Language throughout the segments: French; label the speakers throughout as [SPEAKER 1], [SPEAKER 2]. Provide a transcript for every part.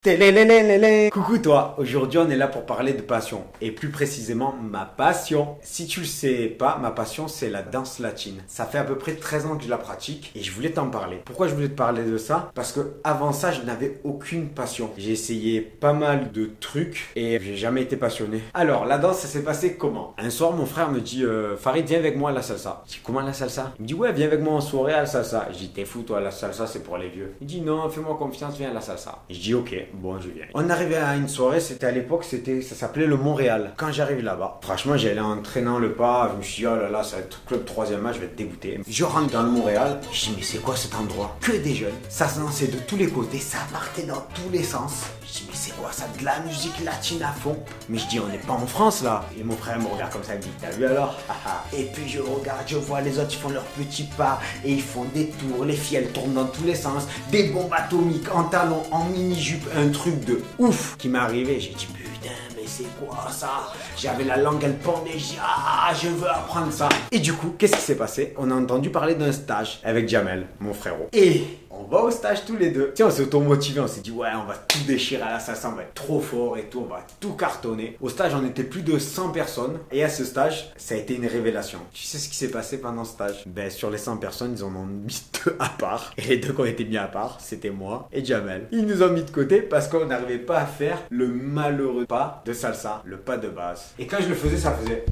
[SPEAKER 1] Télélélélélé. Coucou toi, aujourd'hui on est là pour parler de passion et plus précisément ma passion. Si tu le sais pas, ma passion c'est la danse latine. Ça fait à peu près 13 ans que je la pratique et je voulais t'en parler. Pourquoi je voulais te parler de ça? Parce que avant ça je n'avais aucune passion. J'ai essayé pas mal de trucs et j'ai jamais été passionné. Alors la danse ça s'est passé comment? Un soir mon frère me dit Farid viens avec moi à la salsa. Je dis comment la salsa? Il me dit ouais viens avec moi en soirée à la salsa. Je dis t'es fou toi la salsa c'est pour les vieux. Il dit non fais-moi confiance viens à la salsa. Je dis ok. Bon, je viens. On arrivait à une soirée, c'était à l'époque, ça s'appelait le Montréal. Quand j'arrive là-bas, franchement, j'allais en traînant le pas, je me suis dit, oh là là, ça va être club 3e âge, je vais être dégoûté. Je rentre dans le Montréal, je dis, mais c'est quoi cet endroit? Que des jeunes. Ça se dansait de tous les côtés, ça partait dans tous les sens. Je dis, mais c'est quoi ça? De la musique latine à fond. Mais je dis, on n'est pas en France là. Et mon frère me regarde comme ça, il me dit, t'as vu alors? Et puis je regarde, je vois les autres, ils font leurs petits pas et ils font des tours. Les filles, elles tournent dans tous les sens. Des bombes atomiques en talons, en mini-jupe, un truc de ouf qui m'est arrivé. J'ai dit putain mais c'est quoi ça? J'avais la langue elle pendait, j'ai dit ah je veux apprendre ça. Et du coup qu'est-ce qui s'est passé? On a entendu parler d'un stage avec Jamel, mon frérot. Et on va au stage tous les deux. Tiens, on s'est auto-motivé, on s'est dit ouais on va tout déchirer à la salsa, on va être trop fort et tout, on va tout cartonner. Au stage on était plus de 100 personnes et à ce stage ça a été une révélation. Tu sais ce qui s'est passé pendant ce stage? Ben sur les 100 personnes ils en ont mis 2 à part. Et les 2 qui ont été mis à part c'était moi et Jamel. Ils nous ont mis de côté parce qu'on n'arrivait pas à faire le malheureux pas de salsa, le pas de base. Et quand je le faisais ça faisait...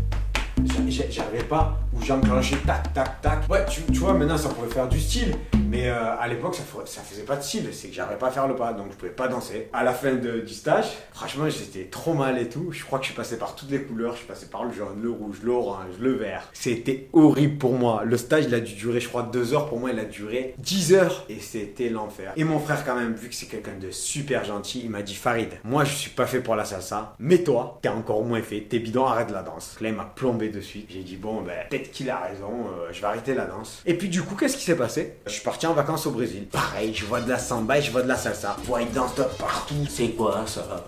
[SPEAKER 1] J'arrivais pas, où j'enclenchais tac tac tac. Ouais, tu vois, maintenant ça pourrait faire du style, mais à l'époque ça faisait pas de style, c'est que j'arrivais pas à faire le pas, donc je pouvais pas danser. À la fin du stage, franchement j'étais trop mal et tout. Je crois que je suis passé par toutes les couleurs, je suis passé par le jaune, le rouge, l'orange, le vert. C'était horrible pour moi. Le stage il a dû durer, je crois, 2 heures. Pour moi, il a duré 10 heures et c'était l'enfer. Et mon frère, quand même, vu que c'est quelqu'un de super gentil, il m'a dit Farid, moi je suis pas fait pour la salsa, mais toi, t'es encore moins fait, t'es bidon, arrête la danse. Là, il m'a plombé de suite. J'ai dit bon ben peut-être qu'il a raison, je vais arrêter la danse. Et puis du coup qu'est-ce qui s'est passé? Je suis parti en vacances au Brésil. Pareil, je vois de la samba et je vois de la salsa. Je vois ils dansent de partout. C'est quoi ça?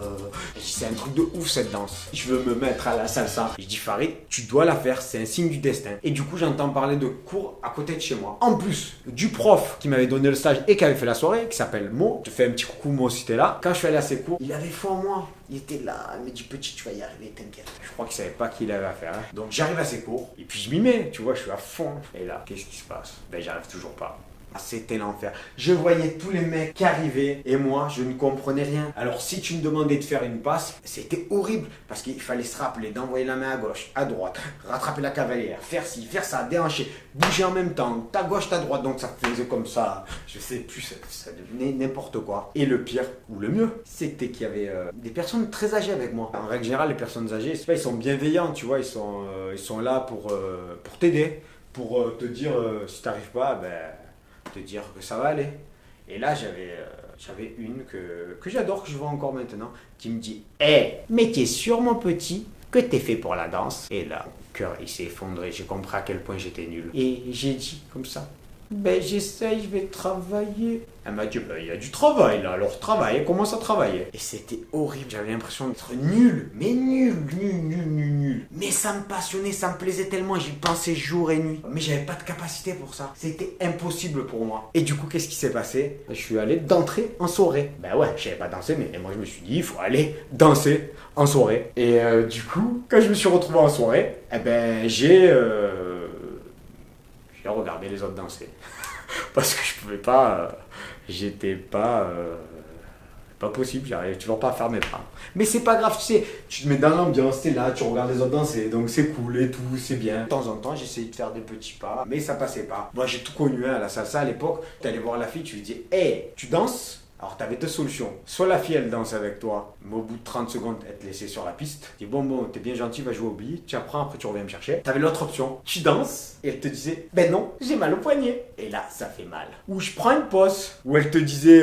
[SPEAKER 1] Je dis c'est un truc de ouf cette danse. Je veux me mettre à la salsa. Je dis Farid, tu dois la faire, c'est un signe du destin. Et du coup j'entends parler de cours à côté de chez moi. En plus du prof qui m'avait donné le stage et qui avait fait la soirée, qui s'appelle Mo. Je fais un petit coucou Mo si t'es là. Quand je suis allé à ses cours, il avait foi en moi. Il était là, il m'a dit petit tu vas y arriver, t'inquiète. Je crois qu'il savait pas qu'il avait à faire. Hein. Donc j'arrive à ses cours et puis je m'y mets, tu vois, je suis à fond. Et là, qu'est-ce qui se passe? Ben j'arrive toujours pas. C'était l'enfer. Je voyais tous les mecs qui arrivaient et moi, je ne comprenais rien. Alors si tu me demandais de faire une passe, c'était horrible parce qu'il fallait se rappeler d'envoyer la main à gauche, à droite, rattraper la cavalière, faire ci, faire ça, déhancher, bouger en même temps, ta gauche, ta droite. Donc ça faisait comme ça, je sais plus, ça devenait n'importe quoi. Et le pire, ou le mieux, c'était qu'il y avait des personnes très âgées avec moi. En règle générale, les personnes âgées, c'est pas, ils sont bienveillants, tu vois, ils sont là pour t'aider, pour te dire si t'arrives pas, ben... te dire que ça va aller. Et là j'avais une que j'adore, que je vois encore maintenant, qui me dit hey, mais t'es sûr mon petit que t'es fait pour la danse? Et là mon cœur il s'est effondré, j'ai compris à quel point j'étais nul. Et j'ai dit comme ça ben j'essaye, je vais travailler. Elle m'a dit ben il y a du travail là, alors travaille, commence à travailler. Et c'était horrible, j'avais l'impression d'être nul, mais nul. Mais ça me passionnait, ça me plaisait tellement, j'y pensais jour et nuit. Mais j'avais pas de capacité pour ça, c'était impossible pour moi. Et du coup qu'est-ce qui s'est passé? Je suis allé d'entrer en soirée. Ben ouais, je savais pas danser, mais moi je me suis dit il faut aller danser en soirée. Et du coup, quand je me suis retrouvé en soirée, eh ben j'ai regardé les autres danser. Parce que je pouvais pas, j'étais pas possible, j'arrivais toujours pas à faire mes pas. Mais c'est pas grave, tu sais, tu te mets dans l'ambiance, t'es là, tu regardes les autres danser, donc c'est cool et tout, c'est bien. De temps en temps, j'essayais de faire des petits pas, mais ça passait pas. Moi, j'ai tout connu hein, à la salsa à l'époque. T'allais voir la fille, tu lui dis, hey, tu danses? Alors, tu avais 2 solutions. Soit la fille, elle danse avec toi, mais au bout de 30 secondes, elle te laissait sur la piste. Tu dis, bon, t'es bien gentil, va jouer au billes. Tu apprends, après tu reviens me chercher. Tu avais l'autre option. Tu danses, et elle te disait, ben non, j'ai mal au poignet. Et là, ça fait mal. Ou je prends une pause, où elle te disait,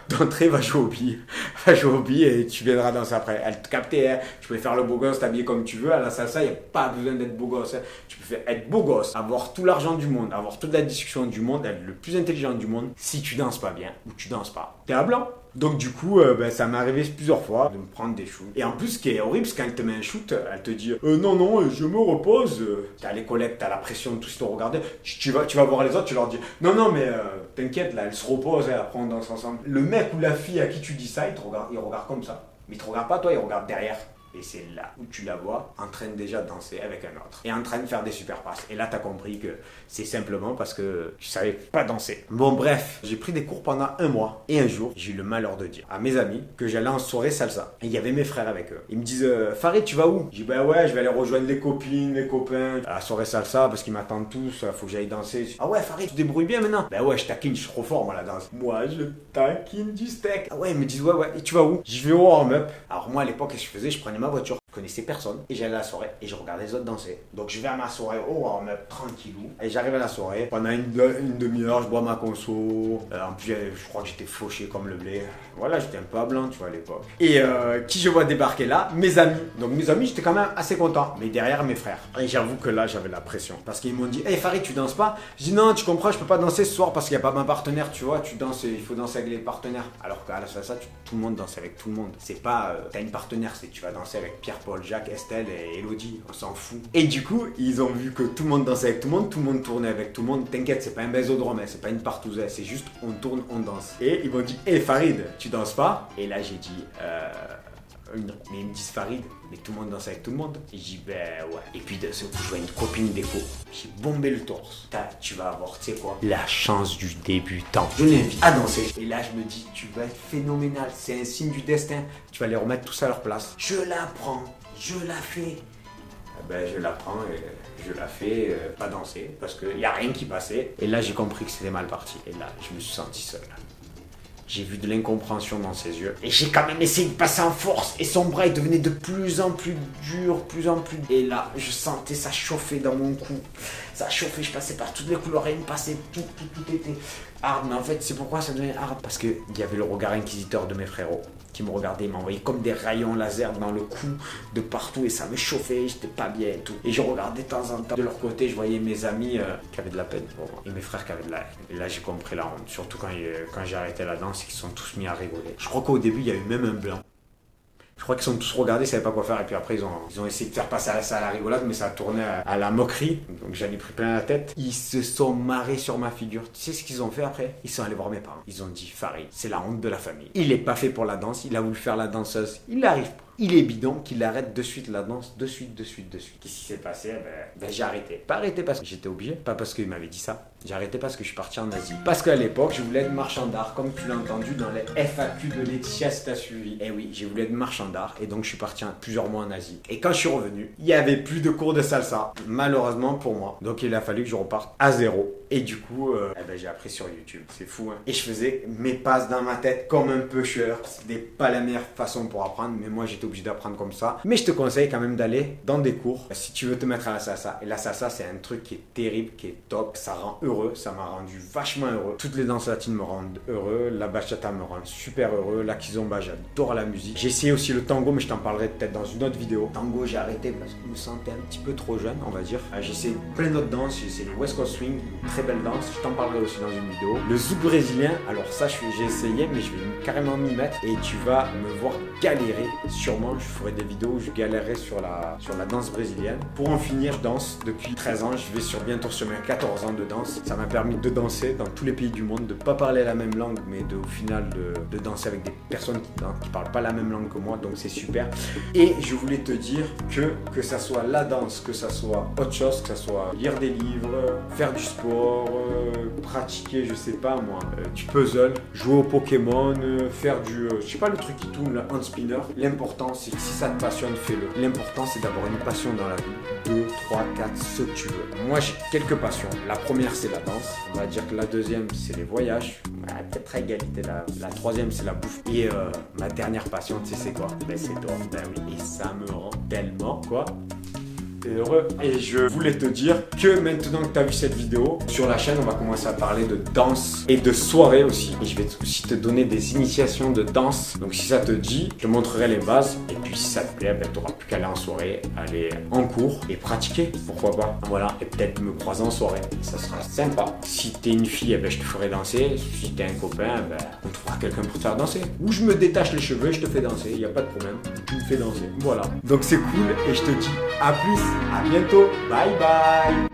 [SPEAKER 1] d'entrée, va jouer au billes. Va jouer au billes et tu viendras danser après. Elle te captait, hein. Tu pouvais faire le beau gosse, t'habiller comme tu veux. À la salsa, il n'y a pas besoin d'être beau gosse. Hein. Tu peux être beau gosse, avoir tout l'argent du monde, avoir toute la discussion du monde, être le plus intelligent du monde. Si tu danses pas bien, ou tu danses pas, t'es à blanc. Donc du coup, ça m'est arrivé plusieurs fois de me prendre des shoots. Et en plus, ce qui est horrible, c'est quand elle te met un shoot, elle te dit non, non, je me repose. T'as les collègues, t'as la pression de tous te regarder. Tu vas voir les autres, tu leur dis non, non, mais t'inquiète, là, elle se repose et après on danse ensemble. Le mec ou la fille à qui tu dis ça, il regarde comme ça. Mais il te regarde pas toi, il regarde derrière. Et c'est là où tu la vois en train de déjà danser avec un autre. Et en train de faire des super passes. Et là, tu as compris que c'est simplement parce que tu savais pas danser. Bon, bref, j'ai pris des cours pendant un mois. Et un jour, j'ai eu le malheur de dire à mes amis que j'allais en soirée salsa. Et il y avait mes frères avec eux. Ils me disent Farid, tu vas où? J'ai dit bah ouais, je vais aller rejoindre les copines, les copains à la soirée salsa parce qu'ils m'attendent tous. Faut que j'aille danser. Ah ouais, Farid, tu te débrouilles bien maintenant? Bah ouais, je taquine, je suis trop fort moi la danse. Moi, je taquine du steak. Ah ouais, ils me disent ouais, et tu vas où? Je vais au warm-up. Alors moi, à l'époque, qu'est-ce que je faisais? Je prenais ma voiture. Je connaissais personne et j'allais à la soirée et je regardais les autres danser. Donc je vais à ma soirée au warm-up tranquillou et j'arrive à la soirée. Pendant une demi-heure, je bois ma conso. En plus, je crois que j'étais fauché comme le blé. Voilà, j'étais un peu à blanc, tu vois, à l'époque. Et qui je vois débarquer là? Mes amis. Donc mes amis, j'étais quand même assez content. Mais derrière, mes frères. Et j'avoue que là, j'avais la pression. Parce qu'ils m'ont dit hey Farid, tu danses pas? Je dis non, tu comprends, je peux pas danser ce soir parce qu'il n'y a pas ma partenaire, tu vois. Tu danses, il faut danser avec les partenaires. Alors qu'à la salsa, tout le monde danse avec tout le monde. C'est pas, t'as une partenaire, c'est tu vas danser avec Pierre, Paul, Jacques, Estelle et Elodie, on s'en fout. Et du coup, ils ont vu que tout le monde dansait avec tout le monde tournait avec tout le monde. T'inquiète, c'est pas un bésodrome, c'est pas une partouze, c'est juste on tourne, on danse. Et ils m'ont dit hey Farid, tu danses pas? Et là j'ai dit non. Mais ils me disent Farid, mais tout le monde danse avec tout le monde. Et je dis ben ouais. Et puis de ce coup, je vois une copine d'écho. J'ai bombé le torse. Tu vas avoir, tu sais quoi, la chance du débutant. Je l'invite à danser. Et là, je me dis, tu vas être phénoménal. C'est un signe du destin. Tu vas les remettre tous à leur place. Je la prends. Je la fais. Je la prends et je la fais pas danser parce qu'il n'y a rien qui passait. Et là, j'ai compris que c'était mal parti. Et là, je me suis senti seul. J'ai vu de l'incompréhension dans ses yeux. Et j'ai quand même essayé de passer en force. Et son bras, il devenait de plus en plus dur, plus en plus... Et là, je sentais ça chauffer dans mon cou. Ça chauffait, je passais par toutes les couleurs. Et il me passait tout était hard. Mais en fait, c'est pourquoi ça devenait hard. Parce qu'il y avait le regard inquisiteur de mes frérots qui me regardaient. Ils m'envoyaient comme des rayons laser dans le cou de partout. Et ça me chauffait, j'étais pas bien et tout. Et je regardais de temps en temps. De leur côté, je voyais mes amis qui avaient de la peine. Et mes frères qui avaient de la haine. Et là, j'ai compris la honte. Surtout quand j'ai arrêté la danse. Ils sont tous mis à rigoler. Je crois qu'au début, il y a eu même un blanc. Je crois qu'ils sont tous regardés, ils savaient pas quoi faire. Et puis après, ils ont essayé de faire passer ça à la rigolade, mais ça a tourné à la moquerie. Donc j'en ai pris plein la tête. Ils se sont marrés sur ma figure. Tu sais ce qu'ils ont fait après? Ils sont allés voir mes parents. Ils ont dit Farid, c'est la honte de la famille. Il est pas fait pour la danse. Il a voulu faire la danseuse. Il n'arrive pas. Il est bidon qu'il arrête de suite la danse, de suite. Qu'est-ce qui s'est passé? J'ai arrêté. Pas arrêté parce que j'étais obligé, pas parce qu'il m'avait dit ça. J'ai arrêté parce que je suis parti en Asie. Parce qu'à l'époque, je voulais être marchand d'art, comme tu l'as entendu dans les FAQ de Laetitia si t'as suivi. Et oui, j'ai voulu être marchand d'art et donc je suis parti plusieurs mois en Asie. Et quand je suis revenu, il n'y avait plus de cours de salsa, malheureusement pour moi. Donc il a fallu que je reparte à zéro. Et du coup, j'ai appris sur YouTube. C'est fou, hein. Et je faisais mes passes dans ma tête comme un pusher. C'était pas la meilleure façon pour apprendre, mais moi j'étais obligé d'apprendre comme ça. Mais je te conseille quand même d'aller dans des cours si tu veux te mettre à la salsa. Et la salsa, c'est un truc qui est terrible, qui est top. Ça rend heureux, ça m'a rendu vachement heureux. Toutes les danses latines me rendent heureux. La bachata me rend super heureux. La kizomba, j'adore la musique. J'ai essayé aussi le tango, mais je t'en parlerai peut-être dans une autre vidéo. Tango, j'ai arrêté parce que je me sentais un petit peu trop jeune, on va dire. J'ai essayé plein d'autres danses. J'ai essayé le West Coast Swing, très belle danse. Je t'en parlerai aussi dans une vidéo. Le zouk brésilien, alors ça, j'ai essayé, mais je vais carrément m'y mettre. Et tu vas me voir galérer. Sûrement, je ferai des vidéos où je galérerai sur la danse brésilienne. Pour en finir, je danse depuis 13 ans. Je vais bientôt sur mes 14 ans de danse. Ça m'a permis de danser dans tous les pays du monde, de pas parler la même langue, mais au final de danser avec des personnes qui parlent pas la même langue que moi, donc c'est super. Et je voulais te dire que ça soit la danse, que ça soit autre chose, que ça soit lire des livres, faire du sport, pratiquer, je sais pas moi, du puzzle, jouer au Pokémon, faire je sais pas, le truc qui tourne, le hand spinner. L'important, c'est que si ça te passionne, fais-le. L'important, c'est d'avoir une passion dans la vie. 2, 3, 4, ce que tu veux. Moi, j'ai quelques passions. La première, c'est la danse. On va dire que la deuxième, c'est les voyages. Peut-être à égalité. La troisième, c'est la bouffe. Et ma dernière passion, tu sais, c'est quoi? C'est toi. Ben oui. Et ça me rend tellement, quoi, et heureux. Et je voulais te dire que maintenant que tu as vu cette vidéo, sur la chaîne, on va commencer à parler de danse et de soirée aussi. Et je vais aussi te donner des initiations de danse. Donc si ça te dit, je te montrerai les bases. Et puis si ça te plaît, ben, tu n'auras plus qu'à aller en soirée, aller en cours et pratiquer. Pourquoi pas. Voilà, et peut-être me croiser en soirée. Ça sera sympa. Si tu es une fille, eh ben, je te ferai danser. Si tu es un copain, ben, on trouvera quelqu'un pour te faire danser. Ou je me détache les cheveux et je te fais danser. Il n'y a pas de problème. Tu me fais danser. Voilà. Donc c'est cool et je te dis à plus. À bientôt. Bye bye.